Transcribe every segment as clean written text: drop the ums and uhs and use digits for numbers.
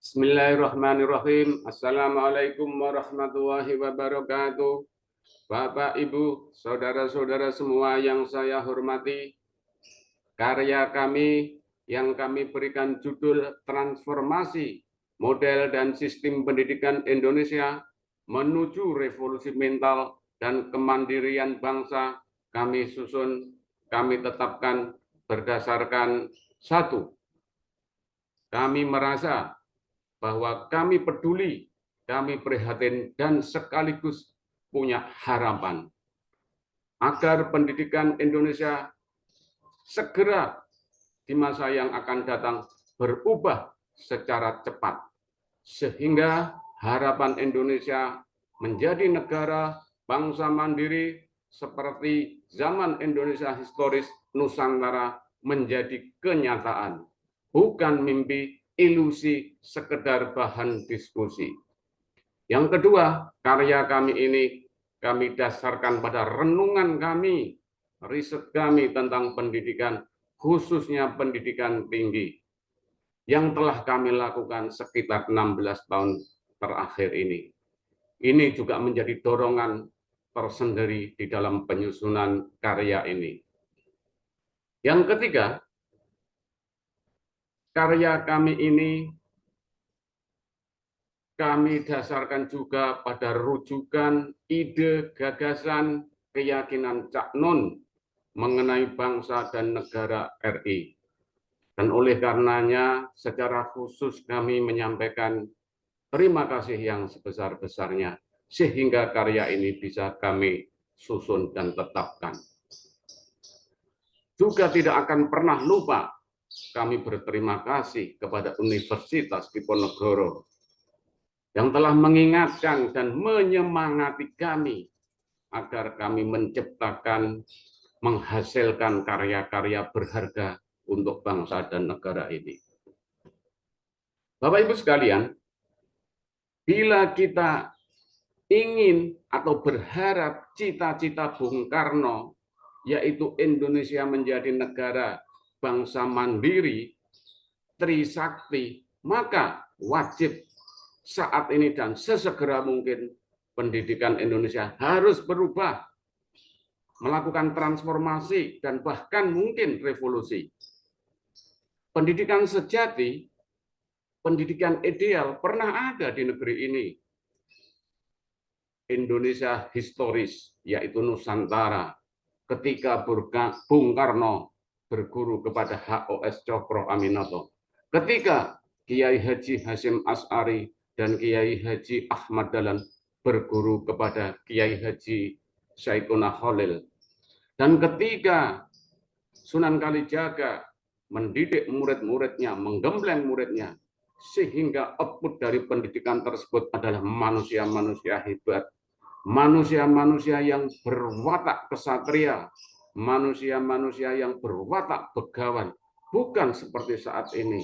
Bismillahirrahmanirrahim. Assalamualaikum warahmatullahi wabarakatuh. Bapak, Ibu, saudara-saudara semua yang saya hormati, karya kami yang kami berikan judul Transformasi Model dan Sistem Pendidikan Indonesia menuju Revolusi Mental dan Kemandirian Bangsa, kami susun, kami tetapkan berdasarkan satu, kami merasa bahwa kami peduli, kami prihatin, dan sekaligus punya harapan agar pendidikan Indonesia segera di masa yang akan datang berubah secara cepat, sehingga harapan Indonesia menjadi negara bangsa mandiri seperti zaman Indonesia historis Nusantara menjadi kenyataan, bukan mimpi, ilusi, sekedar bahan diskusi. Yang kedua, karya kami ini kami dasarkan pada renungan kami, riset kami tentang pendidikan, khususnya pendidikan tinggi, yang telah kami lakukan sekitar 16 tahun terakhir ini. Ini juga menjadi dorongan tersendiri di dalam penyusunan karya ini. Yang ketiga, karya kami ini kami dasarkan juga pada rujukan ide, gagasan, keyakinan Cak Nun mengenai bangsa dan negara RI. Dan oleh karenanya, secara khusus kami menyampaikan terima kasih yang sebesar-besarnya, sehingga karya ini bisa kami susun dan tetapkan. Juga tidak akan pernah lupa kami berterima kasih kepada Universitas Diponegoro yang telah mengingatkan dan menyemangati kami agar kami menciptakan, menghasilkan karya-karya berharga untuk bangsa dan negara ini. Bapak Ibu sekalian, bila kita ingin atau berharap cita-cita Bung Karno, yaitu Indonesia menjadi negara bangsa mandiri, trisakti, maka wajib saat ini dan sesegera mungkin pendidikan Indonesia harus berubah, melakukan transformasi dan bahkan mungkin revolusi. Pendidikan sejati, pendidikan ideal pernah ada di negeri ini. Indonesia historis, yaitu Nusantara, ketika Bung Karno berguru kepada HOS Cokro Aminoto, ketika Kiai Haji Hasyim Asy'ari dan Kiai Haji Ahmad Dahlan berguru kepada Kiai Haji Syaituna Khalil, dan ketika Sunan Kalijaga mendidik murid-muridnya, menggembleng muridnya, sehingga output dari pendidikan tersebut adalah manusia-manusia hebat, manusia-manusia yang berwatak kesatria, manusia-manusia yang berwatak begawan, bukan seperti saat ini.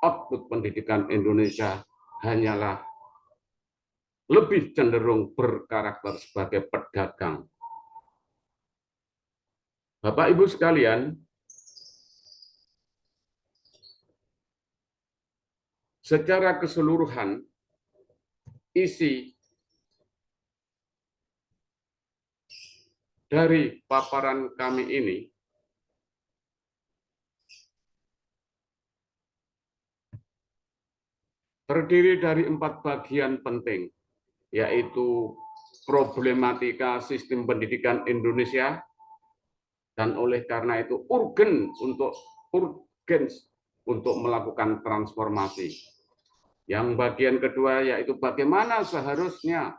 Output pendidikan Indonesia hanyalah lebih cenderung berkarakter sebagai pedagang. Bapak Ibu sekalian, secara keseluruhan isi dari paparan kami ini terdiri dari 4 bagian penting, yaitu problematika sistem pendidikan Indonesia, dan oleh karena itu urgens untuk melakukan transformasi. Yang bagian kedua yaitu bagaimana seharusnya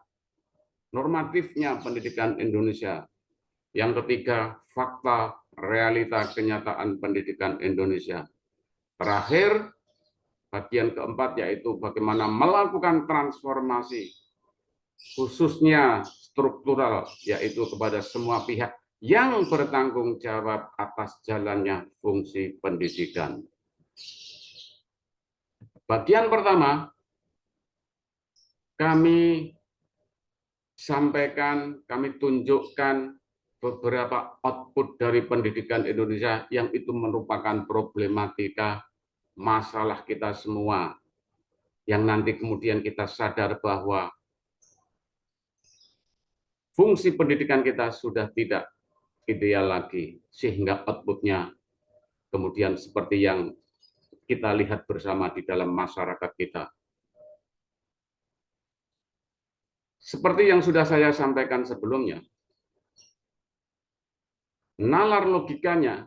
normatifnya pendidikan Indonesia. Yang ketiga, fakta, realita, kenyataan pendidikan Indonesia. Terakhir, bagian keempat yaitu bagaimana melakukan transformasi, khususnya struktural, yaitu kepada semua pihak yang bertanggung jawab atas jalannya fungsi pendidikan. Bagian pertama, kami sampaikan, kami tunjukkan beberapa output dari pendidikan Indonesia yang itu merupakan problematika masalah kita semua. yang nanti kemudian kita sadar bahwa fungsi pendidikan kita sudah tidak ideal lagi, sehingga output-nya kemudian seperti yang kita lihat bersama di dalam masyarakat kita. Seperti yang sudah saya sampaikan sebelumnya, nalar logikanya,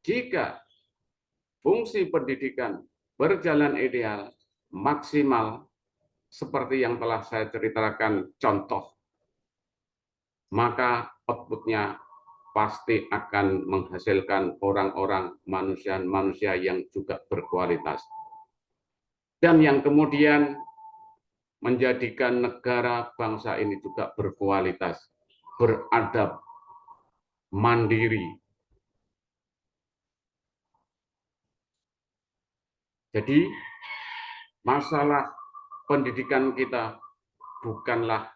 jika fungsi pendidikan berjalan ideal, maksimal, seperti yang telah saya ceritakan contoh, maka output-nya pasti akan menghasilkan orang-orang, manusia yang juga berkualitas. Dan yang kemudian menjadikan negara bangsa ini juga berkualitas, beradab, mandiri. Jadi masalah pendidikan kita bukanlah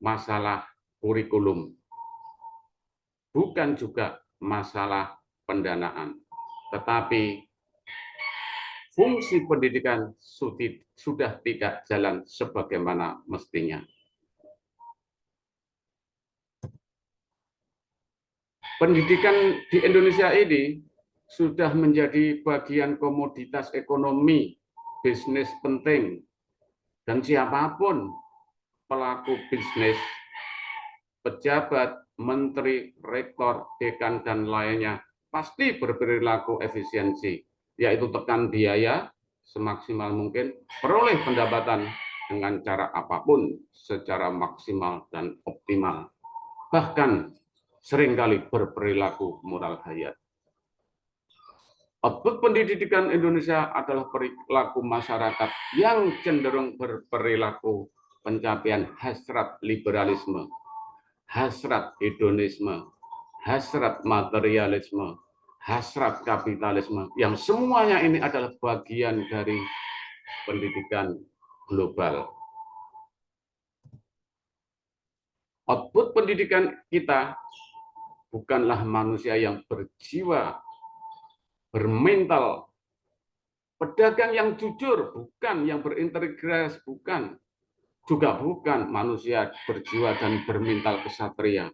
masalah kurikulum, bukan juga masalah pendanaan, tetapi fungsi pendidikan sudah tidak jalan sebagaimana mestinya. Pendidikan di Indonesia ini sudah menjadi bagian komoditas ekonomi, bisnis penting, dan siapapun pelaku bisnis, pejabat, menteri, rektor, dekan, dan lainnya pasti berperilaku efisiensi, yaitu tekan biaya semaksimal mungkin, peroleh pendapatan dengan cara apapun secara maksimal dan optimal, bahkan seringkali berperilaku moral hayat. Output pendidikan Indonesia adalah perilaku masyarakat yang cenderung berperilaku pencapaian hasrat liberalisme, hasrat hedonisme, hasrat materialisme, hasrat kapitalisme, yang semuanya ini adalah bagian dari pendidikan global. Output pendidikan kita bukanlah manusia yang berjiwa, bermental, pedagang yang jujur, bukan, yang berintegritas, bukan, juga bukan manusia berjiwa dan bermental kesatria.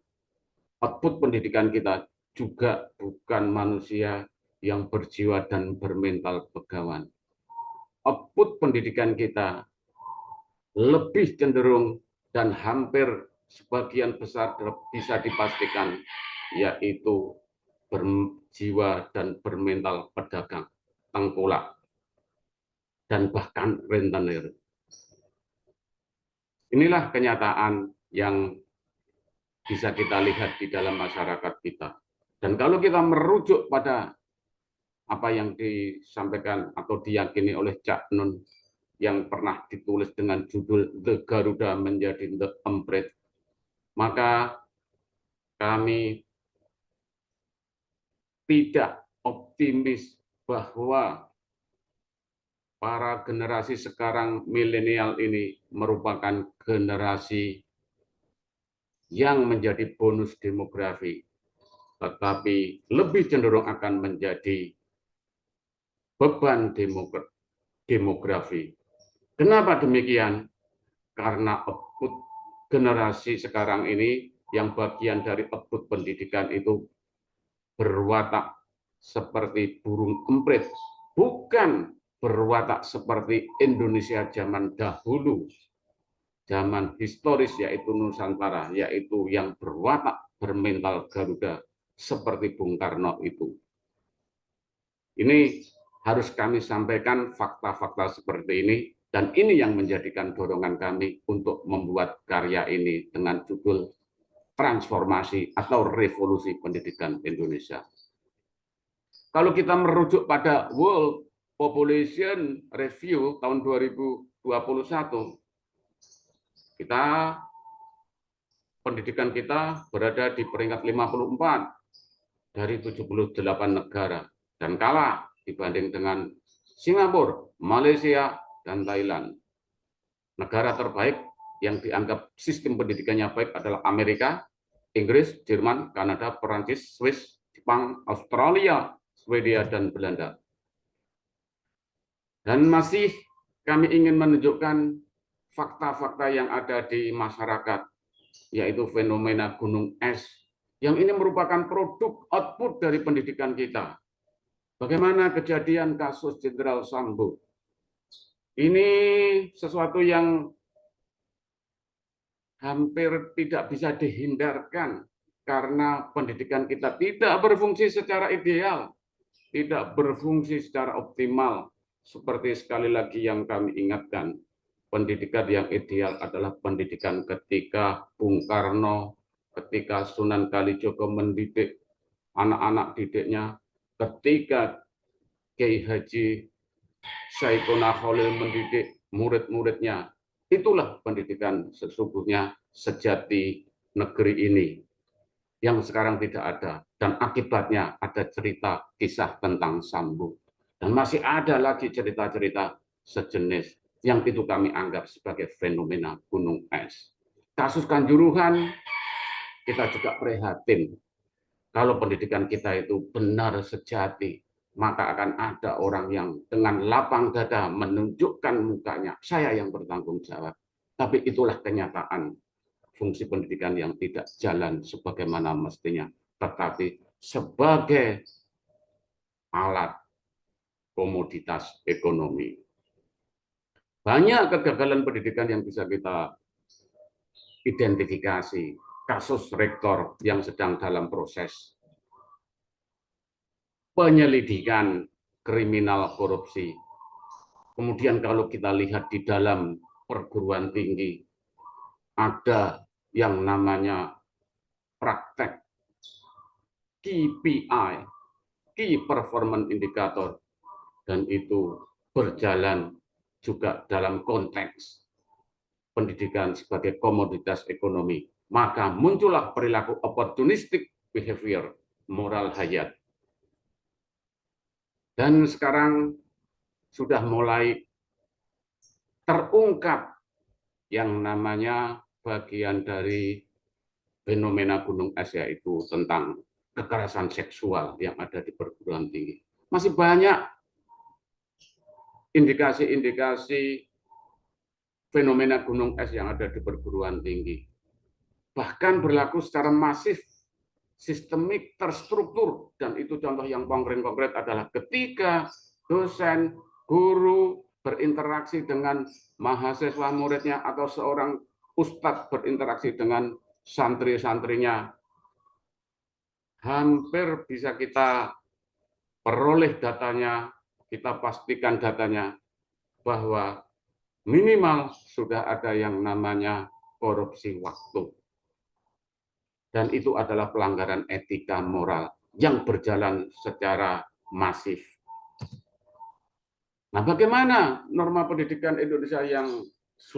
Output pendidikan kita juga bukan manusia yang berjiwa dan bermental begawan. Output pendidikan kita lebih cenderung dan hampir sebagian besar bisa dipastikan, yaitu berjiwa dan bermental pedagang, tengkulak, dan bahkan rentenir. Inilah kenyataan yang bisa kita lihat di dalam masyarakat kita. Dan kalau kita merujuk pada apa yang disampaikan atau diyakini oleh Cak Nun yang pernah ditulis dengan judul The Garuda Menjadi The Emprit, maka kami tidak optimis bahwa para generasi sekarang milenial ini merupakan generasi yang menjadi bonus demografi, tetapi lebih cenderung akan menjadi beban demografi. Kenapa demikian? Karena output generasi sekarang ini yang bagian dari output pendidikan itu berwatak seperti burung emprit, bukan berwatak seperti Indonesia zaman dahulu, zaman historis, yaitu Nusantara, yaitu yang berwatak bermental Garuda seperti Bung Karno itu. Ini harus kami sampaikan fakta-fakta seperti ini, dan ini yang menjadikan dorongan kami untuk membuat karya ini dengan judul Transformasi atau Revolusi Pendidikan Indonesia. Kalau kita merujuk pada World Population Review tahun 2021, pendidikan kita berada di peringkat 54 dari 78 negara dan kalah dibanding dengan Singapura, Malaysia, dan Thailand. Negara terbaik yang dianggap sistem pendidikannya baik adalah Amerika, Inggris, Jerman, Kanada, Perancis, Swiss, Jepang, Australia, Swedia, dan Belanda. Dan masih kami ingin menunjukkan fakta-fakta yang ada di masyarakat, yaitu fenomena gunung es, yang ini merupakan produk output dari pendidikan kita. Bagaimana kejadian kasus Jenderal Sambo? Ini sesuatu yang hampir tidak bisa dihindarkan karena pendidikan kita tidak berfungsi secara ideal, tidak berfungsi secara optimal. Seperti sekali lagi yang kami ingatkan, pendidikan yang ideal adalah pendidikan ketika Bung Karno, ketika Sunan Kalijogo mendidik anak-anak didiknya, ketika Kiai Haji Syaikuna Khalil mendidik murid-muridnya. Itulah pendidikan sesungguhnya sejati negeri ini yang sekarang tidak ada. Dan akibatnya ada cerita kisah tentang Sambo. Dan masih ada lagi cerita-cerita sejenis yang itu kami anggap sebagai fenomena gunung es. Kasus Kanjuruhan kita juga prihatin. Kalau pendidikan kita itu benar sejati, maka akan ada orang yang dengan lapang dada menunjukkan mukanya, saya yang bertanggung jawab. Tapi itulah kenyataan fungsi pendidikan yang tidak jalan sebagaimana mestinya, tetapi sebagai alat komoditas ekonomi. Banyak kegagalan pendidikan yang bisa kita identifikasi, kasus rektor yang sedang dalam proses penyelidikan kriminal korupsi. Kemudian kalau kita lihat di dalam perguruan tinggi, ada yang namanya praktek KPI, Key Performance Indicator, dan itu berjalan juga dalam konteks pendidikan sebagai komoditas ekonomi. Maka muncullah perilaku opportunistic behavior, moral hayat. Dan sekarang sudah mulai terungkap yang namanya bagian dari fenomena gunung es, yaitu tentang kekerasan seksual yang ada di perguruan tinggi. Masih banyak indikasi-indikasi fenomena gunung es yang ada di perguruan tinggi. Bahkan berlaku secara masif, sistemik, terstruktur, dan itu contoh yang konkret adalah ketika dosen, guru berinteraksi dengan mahasiswa muridnya atau seorang ustadz berinteraksi dengan santri-santrinya, hampir bisa kita peroleh datanya, kita pastikan datanya bahwa minimal sudah ada yang namanya korupsi waktu. Dan itu adalah pelanggaran etika moral yang berjalan secara masif. Nah, bagaimana norma pendidikan Indonesia yang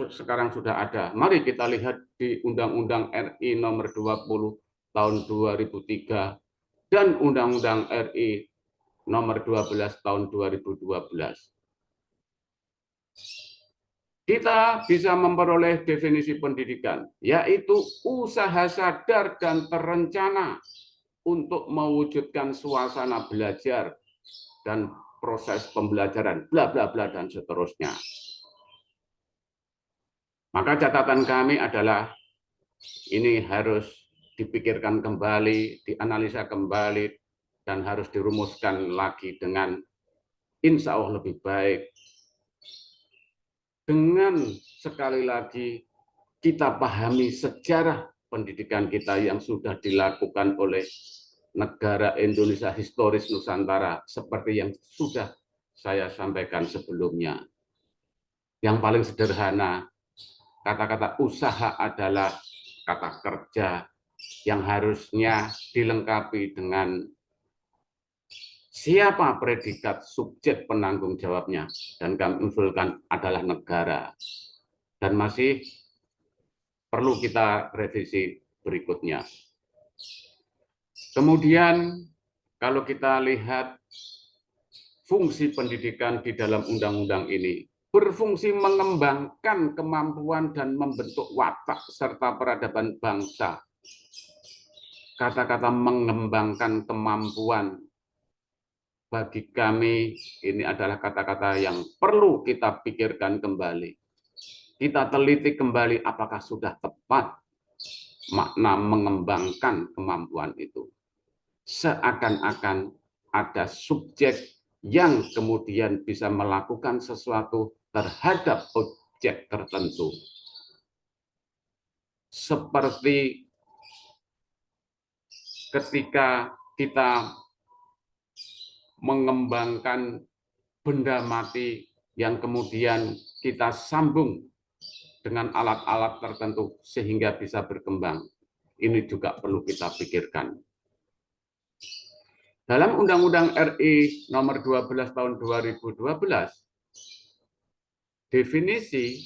sekarang sudah ada? Mari kita lihat di Undang-Undang RI nomor 20 tahun 2003 dan Undang-Undang RI nomor 12 tahun 2012. Kita bisa memperoleh definisi pendidikan, yaitu usaha sadar dan terencana untuk mewujudkan suasana belajar dan proses pembelajaran, bla bla bla dan seterusnya. Maka catatan kami adalah ini harus dipikirkan kembali, dianalisa kembali, dan harus dirumuskan lagi dengan insya Allah lebih baik. Dengan sekali lagi kita pahami sejarah pendidikan kita yang sudah dilakukan oleh negara Indonesia historis Nusantara seperti yang sudah saya sampaikan sebelumnya. Yang paling sederhana, kata-kata usaha adalah kata kerja yang harusnya dilengkapi dengan siapa predikat subjek penanggung jawabnya, dan kami usulkan adalah negara. Dan masih perlu kita revisi berikutnya. Kemudian kalau kita lihat fungsi pendidikan di dalam undang-undang ini, berfungsi mengembangkan kemampuan dan membentuk watak serta peradaban bangsa. Kata-kata mengembangkan kemampuan bagi kami ini adalah kata-kata yang perlu kita pikirkan kembali. Kita teliti kembali apakah sudah tepat makna mengembangkan kemampuan itu. Seakan-akan ada subjek yang kemudian bisa melakukan sesuatu terhadap objek tertentu. Seperti ketika kita mengembangkan benda mati yang kemudian kita sambung dengan alat-alat tertentu sehingga bisa berkembang. Ini juga perlu kita pikirkan. Dalam Undang-Undang RI nomor 12 tahun 2012, definisi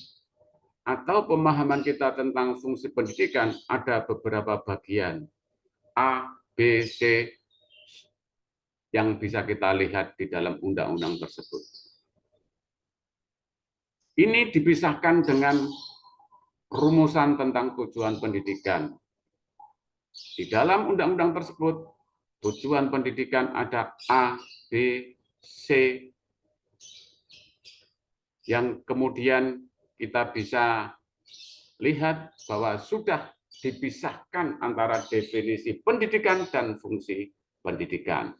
atau pemahaman kita tentang fungsi pendidikan ada beberapa bagian A, B, C yang bisa kita lihat di dalam undang-undang tersebut. Ini dipisahkan dengan rumusan tentang tujuan pendidikan. Di dalam undang-undang tersebut, tujuan pendidikan ada A, B, C, yang kemudian kita bisa lihat bahwa sudah dipisahkan antara definisi pendidikan dan fungsi pendidikan.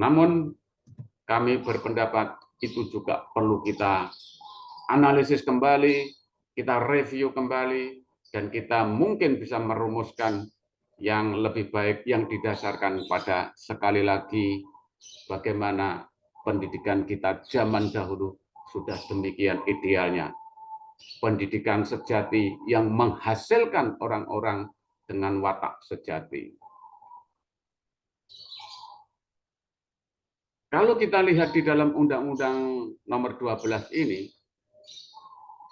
Namun, kami berpendapat itu juga perlu kita analisis kembali, kita review kembali, dan kita mungkin bisa merumuskan yang lebih baik yang didasarkan pada sekali lagi bagaimana pendidikan kita zaman dahulu sudah demikian idealnya. Pendidikan sejati yang menghasilkan orang-orang dengan watak sejati. Kalau kita lihat di dalam Undang-Undang nomor 12 ini,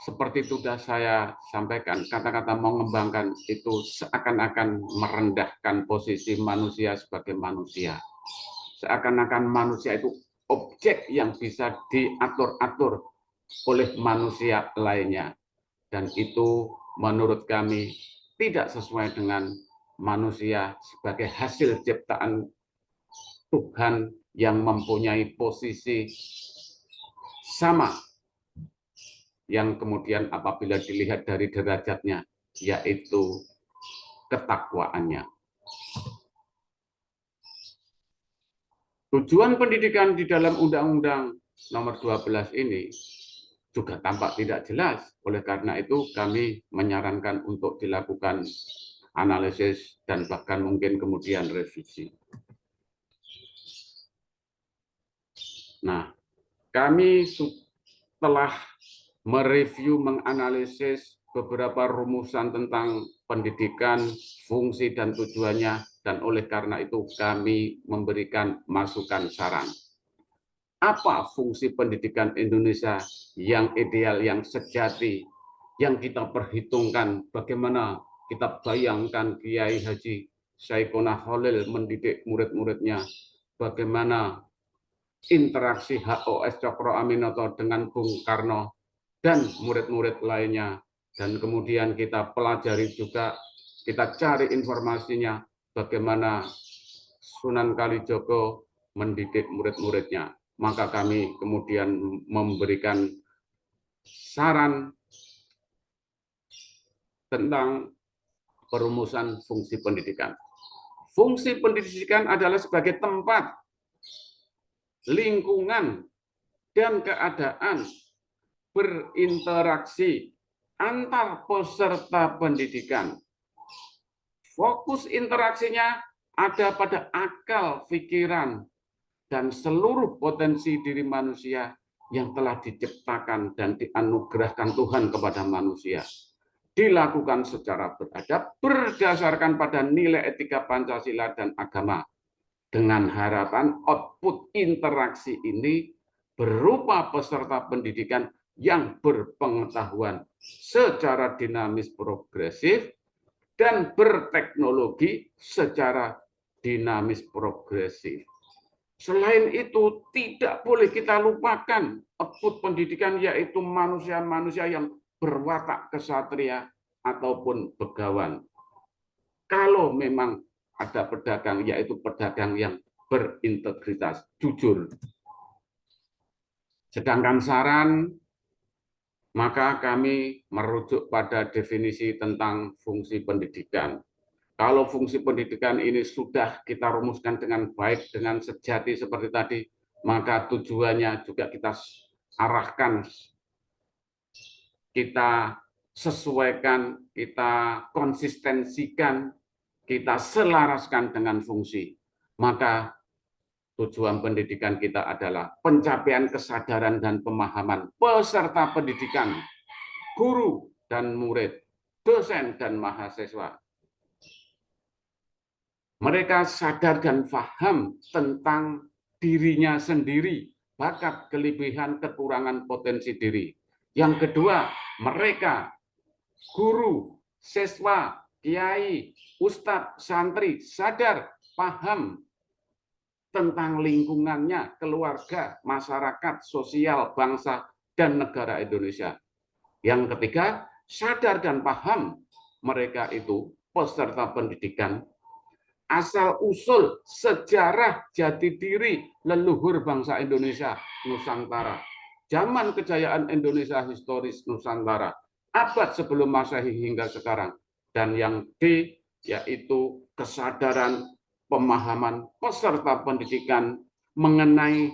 seperti sudah saya sampaikan, kata-kata mengembangkan itu seakan-akan merendahkan posisi manusia sebagai manusia. Seakan-akan manusia itu objek yang bisa diatur-atur oleh manusia lainnya. Dan itu menurut kami tidak sesuai dengan manusia sebagai hasil ciptaan Tuhan yang mempunyai posisi sama, yang kemudian apabila dilihat dari derajatnya, yaitu ketakwaannya. Tujuan pendidikan di dalam Undang-Undang nomor 12 ini juga tampak tidak jelas. Oleh karena itu kami menyarankan untuk dilakukan analisis dan bahkan mungkin kemudian revisi. Nah, kami telah mereview, menganalisis beberapa rumusan tentang pendidikan, fungsi dan tujuannya, dan oleh karena itu kami memberikan masukan saran. Apa fungsi pendidikan Indonesia yang ideal, yang sejati, yang kita perhitungkan, bagaimana kita bayangkan Kiai Haji Syaikona Khalil mendidik murid-muridnya, bagaimana interaksi HOS Cokro Aminoto dengan Bung Karno dan murid-murid lainnya, dan kemudian kita pelajari juga, kita cari informasinya bagaimana Sunan Kalijogo mendidik murid-muridnya. Maka kami kemudian memberikan saran tentang perumusan fungsi pendidikan. Fungsi pendidikan adalah sebagai tempat, lingkungan, dan keadaan berinteraksi antar peserta pendidikan. Fokus interaksinya ada pada akal, pikiran, dan seluruh potensi diri manusia yang telah diciptakan dan dianugerahkan Tuhan kepada manusia. Dilakukan secara beradab berdasarkan pada nilai etika Pancasila dan agama. Dengan harapan output interaksi ini berupa peserta pendidikan yang berpengetahuan secara dinamis progresif dan berteknologi secara dinamis progresif. Selain itu, tidak boleh kita lupakan output pendidikan, yaitu manusia-manusia yang berwatak kesatria ataupun begawan. Kalau memang ada pedagang, yaitu pedagang yang berintegritas, jujur. Sedangkan saran, maka kami merujuk pada definisi tentang fungsi pendidikan. Kalau fungsi pendidikan ini sudah kita rumuskan dengan baik, dengan sejati seperti tadi, maka tujuannya juga kita arahkan, kita sesuaikan, kita konsistensikan, kita selaraskan dengan fungsi. Maka tujuan pendidikan kita adalah pencapaian kesadaran dan pemahaman peserta pendidikan, guru dan murid, dosen dan mahasiswa. Mereka sadar dan paham tentang dirinya sendiri, bakat, kelebihan, kekurangan, potensi diri. Yang kedua, mereka, guru, siswa, kiai, ustadz, santri, sadar, paham tentang lingkungannya, keluarga, masyarakat, sosial, bangsa, dan negara Indonesia. Yang ketiga, sadar dan paham mereka itu peserta pendidikan, asal-usul sejarah jati diri leluhur bangsa Indonesia, Nusantara, zaman kejayaan Indonesia historis Nusantara, abad sebelum Masehi hingga sekarang. Dan yang D, yaitu kesadaran pemahaman peserta pendidikan mengenai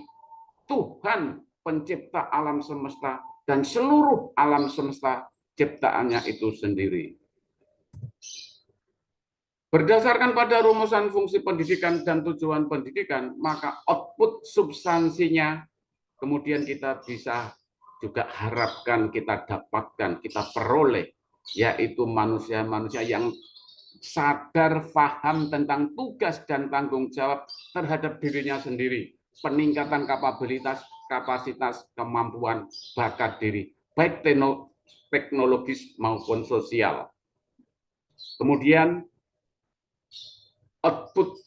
Tuhan pencipta alam semesta dan seluruh alam semesta ciptaannya itu sendiri. Berdasarkan pada rumusan fungsi pendidikan dan tujuan pendidikan, maka output substansinya kemudian kita bisa juga harapkan kita dapatkan, kita peroleh, yaitu manusia-manusia yang sadar, paham tentang tugas dan tanggung jawab terhadap dirinya sendiri, peningkatan kapabilitas, kapasitas, kemampuan, bakat diri, baik teknologis maupun sosial. Kemudian output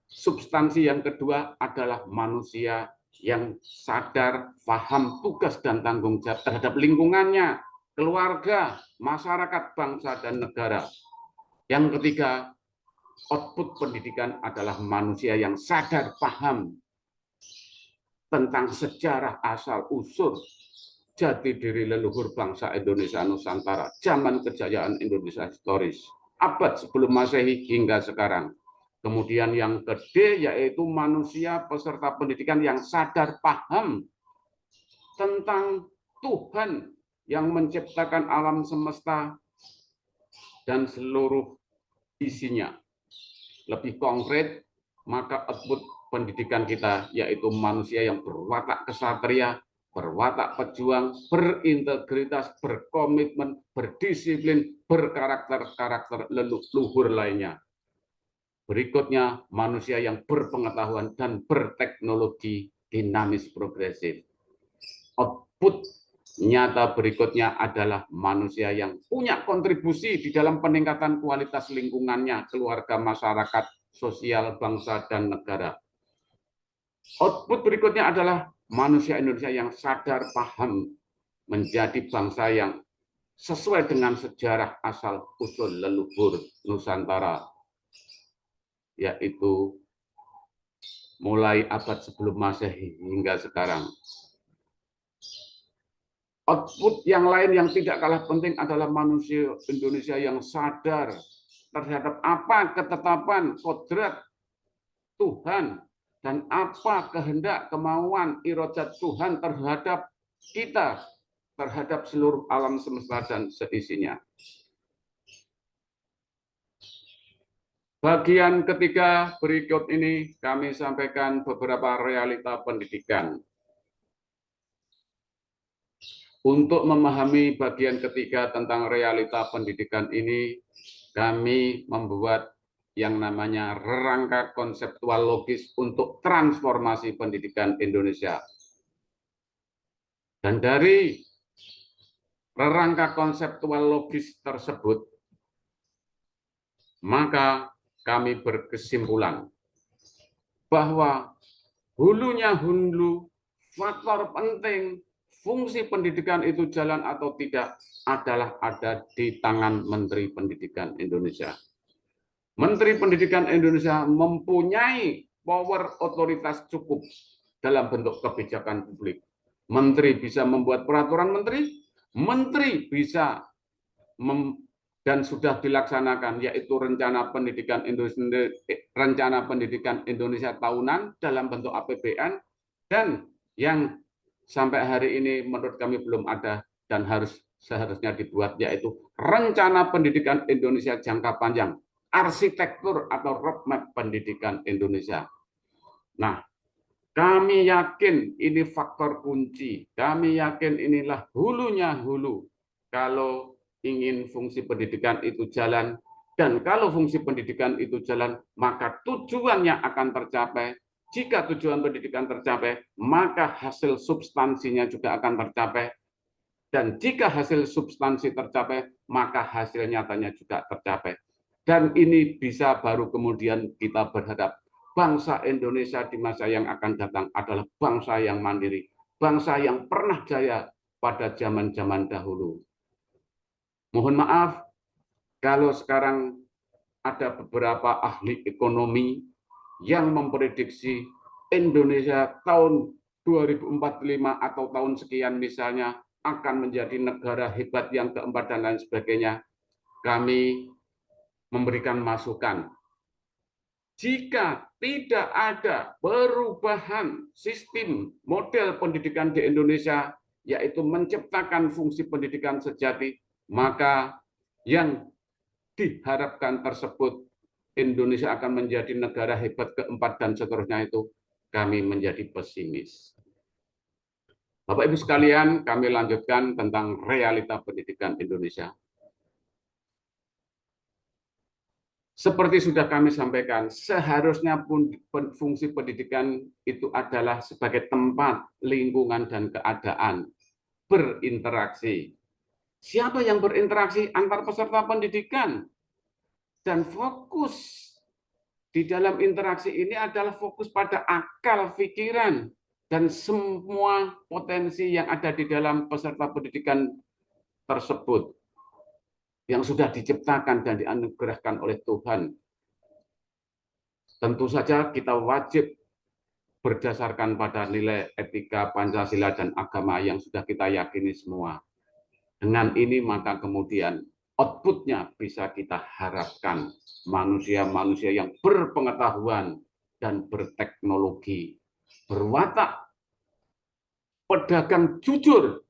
substansi yang kedua adalah manusia yang sadar, paham tugas dan tanggung jawab terhadap lingkungannya, keluarga, masyarakat, bangsa, dan negara. Yang ketiga, output pendidikan adalah manusia yang sadar paham tentang sejarah asal-usul jati diri leluhur bangsa Indonesia Nusantara, zaman kejayaan Indonesia historis, abad sebelum Masehi hingga sekarang. Kemudian yang kedua, yaitu manusia peserta pendidikan yang sadar paham tentang Tuhan yang menciptakan alam semesta dan seluruh isinya. Lebih konkret, maka output pendidikan kita yaitu manusia yang berwatak kesatria, berwatak pejuang, berintegritas, berkomitmen, berdisiplin, berkarakter leluhur lainnya. Berikutnya, manusia yang berpengetahuan dan berteknologi dinamis progresif. Output nyata berikutnya adalah manusia yang punya kontribusi di dalam peningkatan kualitas lingkungannya, keluarga, masyarakat, sosial, bangsa, dan negara. Output berikutnya adalah manusia Indonesia yang sadar paham menjadi bangsa yang sesuai dengan sejarah asal-usul leluhur Nusantara, yaitu mulai abad sebelum Masehi hingga sekarang. Output yang lain yang tidak kalah penting adalah manusia Indonesia yang sadar terhadap apa ketetapan kodrat Tuhan dan apa kehendak, kemauan, iradat Tuhan terhadap kita, terhadap seluruh alam semesta dan seisinya. Bagian ketiga berikut ini kami sampaikan beberapa realita pendidikan. Untuk memahami bagian ketiga tentang realita pendidikan ini, kami membuat yang namanya rangka konseptual logis untuk transformasi pendidikan Indonesia. Dan dari rangka konseptual logis tersebut, maka kami berkesimpulan bahwa hulunya hulu, faktor penting fungsi pendidikan itu jalan atau tidak adalah ada di tangan Menteri Pendidikan Indonesia. Menteri Pendidikan Indonesia mempunyai power otoritas cukup dalam bentuk kebijakan publik. Menteri bisa membuat peraturan menteri, menteri bisa dan sudah dilaksanakan, yaitu rencana pendidikan Indonesia tahunan dalam bentuk APBN, dan yang sampai hari ini menurut kami belum ada dan seharusnya dibuat, yaitu rencana pendidikan Indonesia jangka panjang, arsitektur atau roadmap pendidikan Indonesia. Nah, kami yakin ini faktor kunci, kami yakin inilah hulunya hulu kalau ingin fungsi pendidikan itu jalan, dan kalau fungsi pendidikan itu jalan, maka tujuannya akan tercapai. Jika tujuan pendidikan tercapai, maka hasil substansinya juga akan tercapai. Dan jika hasil substansi tercapai, maka hasil nyatanya juga tercapai. Dan ini bisa baru kemudian kita berharap bangsa Indonesia di masa yang akan datang adalah bangsa yang mandiri, bangsa yang pernah jaya pada zaman-zaman dahulu. Mohon maaf kalau sekarang ada beberapa ahli ekonomi yang memprediksi Indonesia tahun 2045 atau tahun sekian misalnya akan menjadi negara hebat yang keempat dan lain sebagainya. Kami memberikan masukan. Jika tidak ada perubahan sistem model pendidikan di Indonesia, yaitu menciptakan fungsi pendidikan sejati, maka yang diharapkan tersebut Indonesia akan menjadi negara hebat keempat dan seterusnya itu, kami menjadi pesimis. Bapak Ibu sekalian, kami lanjutkan tentang realita pendidikan Indonesia. Seperti sudah kami sampaikan, seharusnya pun fungsi pendidikan itu adalah sebagai tempat, lingkungan, dan keadaan berinteraksi. Siapa yang berinteraksi antar peserta pendidikan? Dan fokus di dalam interaksi ini adalah fokus pada akal pikiran dan semua potensi yang ada di dalam peserta pendidikan tersebut yang sudah diciptakan dan dianugerahkan oleh Tuhan. Tentu saja kita wajib berdasarkan pada nilai etika Pancasila dan agama yang sudah kita yakini semua. Dengan ini maka kemudian outputnya bisa kita harapkan manusia-manusia yang berpengetahuan dan berteknologi, berwatak pedagang jujur,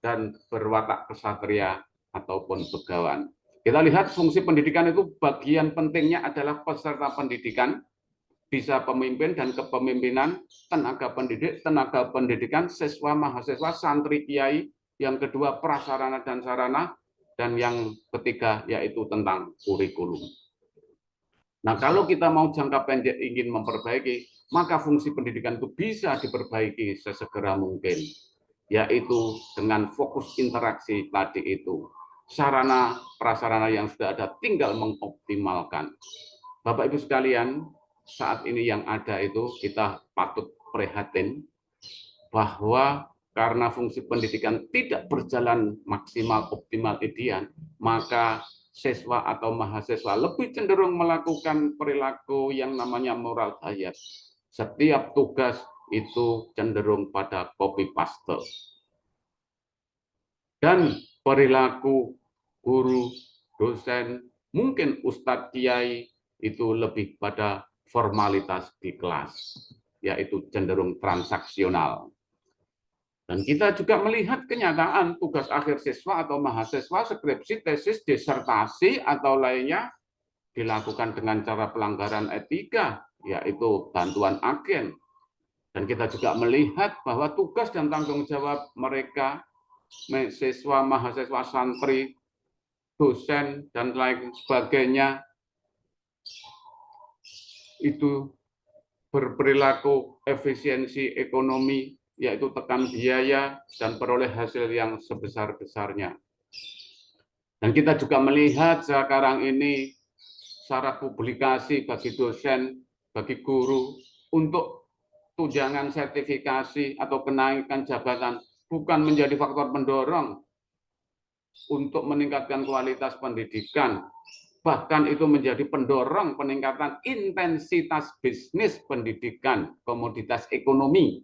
dan berwatak kesatria ataupun begawan. Kita lihat fungsi pendidikan itu bagian pentingnya adalah peserta pendidikan, bisa pemimpin dan kepemimpinan, tenaga pendidik, tenaga pendidikan, siswa, mahasiswa, santri, kiai, yang kedua prasarana dan sarana, dan yang ketiga yaitu tentang kurikulum. Nah, kalau kita mau jangka pendek ingin memperbaiki, maka fungsi pendidikan itu bisa diperbaiki sesegera mungkin, yaitu dengan fokus interaksi tadi itu. Sarana prasarana yang sudah ada tinggal mengoptimalkan. Bapak Ibu sekalian, saat ini yang ada itu kita patut prihatin bahwa karena fungsi pendidikan tidak berjalan maksimal, optimal, ideal, maka siswa atau mahasiswa lebih cenderung melakukan perilaku yang namanya moral hayat. Setiap tugas itu cenderung pada copy paste. Dan perilaku guru, dosen, mungkin ustadz kiai itu lebih pada formalitas di kelas, yaitu cenderung transaksional. Dan kita juga melihat kenyataan tugas akhir siswa atau mahasiswa, skripsi, tesis, disertasi, atau lainnya dilakukan dengan cara pelanggaran etika, yaitu bantuan agen. Dan kita juga melihat bahwa tugas dan tanggung jawab mereka, siswa, mahasiswa, santri, dosen, dan lain sebagainya, itu berperilaku efisiensi ekonomi, yaitu tekan biaya dan peroleh hasil yang sebesar-besarnya. Dan kita juga melihat sekarang ini syarat publikasi bagi dosen, bagi guru untuk tunjangan sertifikasi atau kenaikan jabatan bukan menjadi faktor pendorong untuk meningkatkan kualitas pendidikan, Bahkan itu menjadi pendorong peningkatan intensitas bisnis pendidikan, komoditas ekonomi.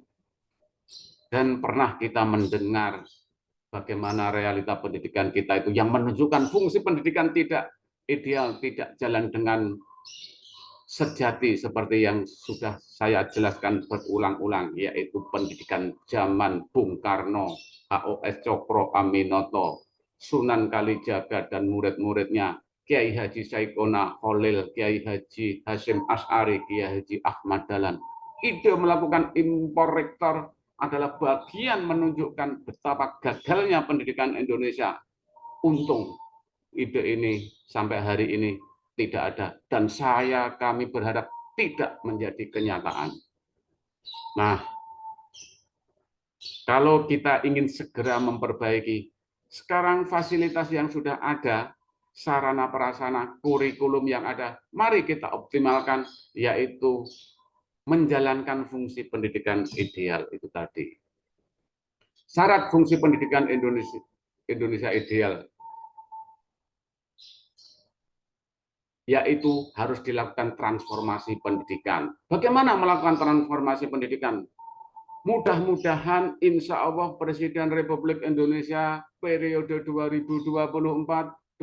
Dan pernah kita mendengar bagaimana realita pendidikan kita itu yang menunjukkan fungsi pendidikan tidak ideal, tidak jalan dengan sejati seperti yang sudah saya jelaskan berulang-ulang, yaitu pendidikan zaman Bung Karno, HOS Cokro Aminoto, Sunan Kalijaga dan murid-muridnya, Kiai Haji Saikhona Khalil, Kiai Haji Hasyim Asy'ari, Kiai Haji Ahmad Dahlan. Ide melakukan impor rektor adalah bagian menunjukkan betapa gagalnya pendidikan Indonesia. Untung ide ini sampai hari ini tidak ada, dan kami berharap tidak menjadi kenyataan. Nah, kalau kita ingin segera memperbaiki, sekarang fasilitas yang sudah ada, sarana prasarana, kurikulum yang ada, mari kita optimalkan, yaitu menjalankan fungsi pendidikan ideal itu tadi. Syarat fungsi pendidikan Indonesia ideal yaitu harus dilakukan transformasi pendidikan. Bagaimana melakukan transformasi pendidikan? Mudah-mudahan insya Allah Presiden Republik Indonesia periode 2024-2029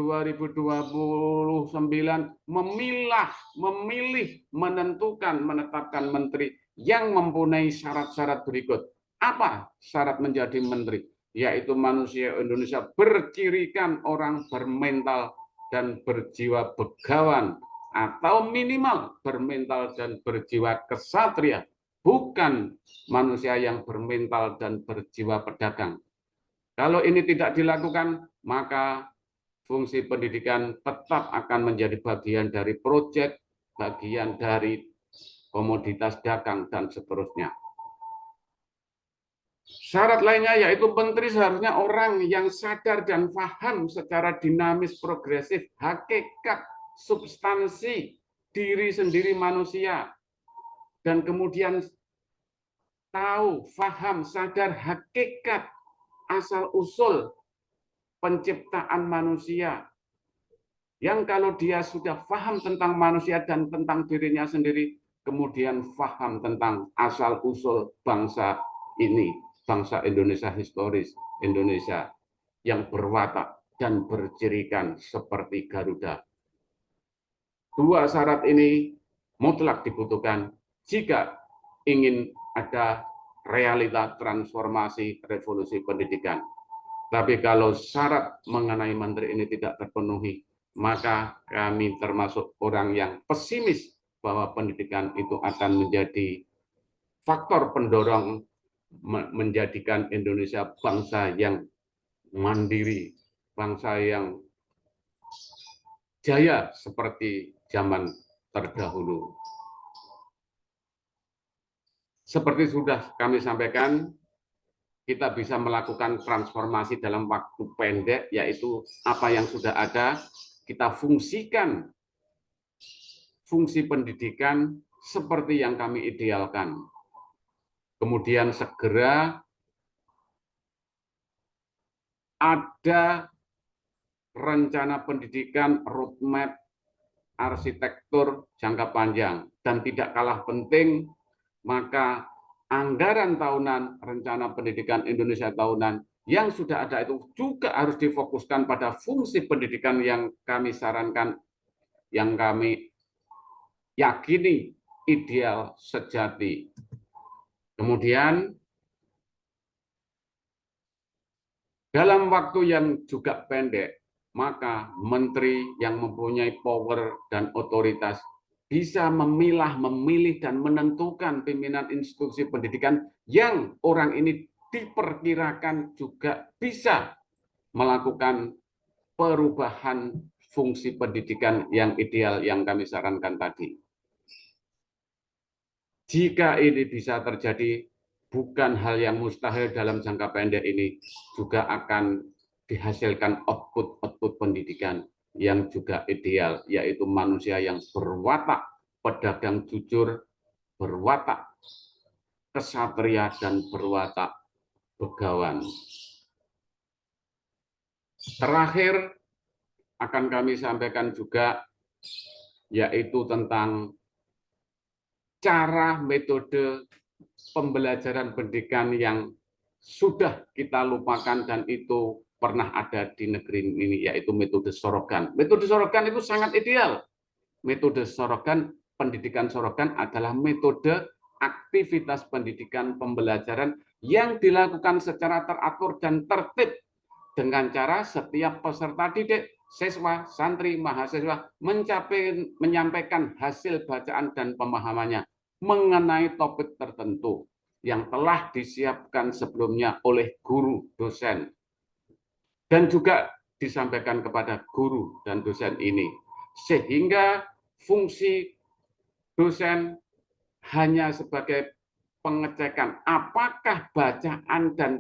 memilih, menetapkan menteri yang mempunyai syarat-syarat berikut. Apa syarat menjadi menteri? Yaitu manusia Indonesia bercirikan orang bermental dan berjiwa begawan, atau minimal bermental dan berjiwa kesatria, bukan manusia yang bermental dan berjiwa pedagang. Kalau ini tidak dilakukan, maka fungsi pendidikan tetap akan menjadi bagian dari proyek, bagian dari komoditas dagang, dan seterusnya. Syarat lainnya yaitu menteri seharusnya orang yang sadar dan paham secara dinamis, progresif, hakikat, substansi diri sendiri manusia, dan kemudian tahu, paham, sadar hakikat asal-usul penciptaan manusia. Yang kalau dia sudah paham tentang manusia dan tentang dirinya sendiri, kemudian paham tentang asal-usul bangsa ini, bangsa Indonesia historis, Indonesia yang berwatak dan bercirikan seperti Garuda. Dua syarat ini mutlak dibutuhkan jika ingin ada realita transformasi revolusi pendidikan. Tapi kalau syarat mengenai menteri ini tidak terpenuhi, maka kami termasuk orang yang pesimis bahwa pendidikan itu akan menjadi faktor pendorong menjadikan Indonesia bangsa yang mandiri, bangsa yang jaya seperti zaman terdahulu. Seperti sudah kami sampaikan, kita bisa melakukan transformasi dalam waktu pendek, yaitu apa yang sudah ada, kita fungsikan fungsi pendidikan seperti yang kami idealkan. Kemudian segera ada rencana pendidikan, roadmap, arsitektur jangka panjang, dan tidak kalah penting, maka anggaran tahunan, rencana pendidikan Indonesia tahunan yang sudah ada itu juga harus difokuskan pada fungsi pendidikan yang kami sarankan, yang kami yakini ideal sejati. Kemudian dalam waktu yang juga pendek, maka menteri yang mempunyai power dan otoritas bisa memilah, memilih, dan menentukan pimpinan institusi pendidikan yang orang ini diperkirakan juga bisa melakukan perubahan fungsi pendidikan yang ideal yang kami sarankan tadi. Jika ini bisa terjadi, bukan hal yang mustahil dalam jangka pendek ini, juga akan dihasilkan output pendidikan yang juga ideal, yaitu manusia yang berwatak pedagang jujur, berwatak kesatria, dan berwatak begawan. Terakhir, akan kami sampaikan juga yaitu tentang cara metode pembelajaran pendidikan yang sudah kita lupakan dan itu pernah ada di negeri ini, yaitu metode Sorogan. Metode Sorogan itu sangat ideal. Metode Sorogan, pendidikan Sorogan adalah metode aktivitas pendidikan pembelajaran yang dilakukan secara teratur dan tertib dengan cara setiap peserta didik, siswa, santri, mahasiswa menyampaikan hasil bacaan dan pemahamannya mengenai topik tertentu yang telah disiapkan sebelumnya oleh guru dosen dan juga disampaikan kepada guru dan dosen ini, sehingga fungsi dosen hanya sebagai pengecekan apakah bacaan dan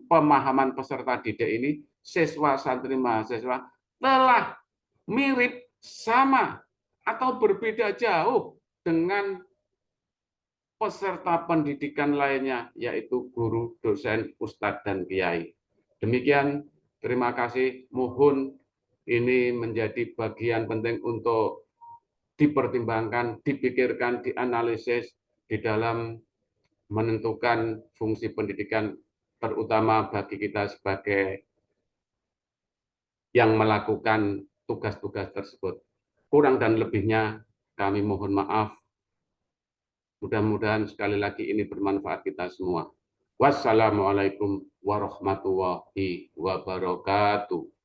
pemahaman peserta didik ini, siswa, santri, mahasiswa, telah mirip, sama, atau berbeda jauh dengan peserta pendidikan lainnya, yaitu guru, dosen, ustadz, dan kiai. Demikian, terima kasih. Mohon ini menjadi bagian penting untuk dipertimbangkan, dipikirkan, dianalisis di dalam menentukan fungsi pendidikan, terutama bagi kita sebagai yang melakukan tugas-tugas tersebut. Kurang dan lebihnya kami mohon maaf. Mudah-mudahan sekali lagi ini bermanfaat kita semua. Wassalamualaikum warahmatullahi wabarakatuh.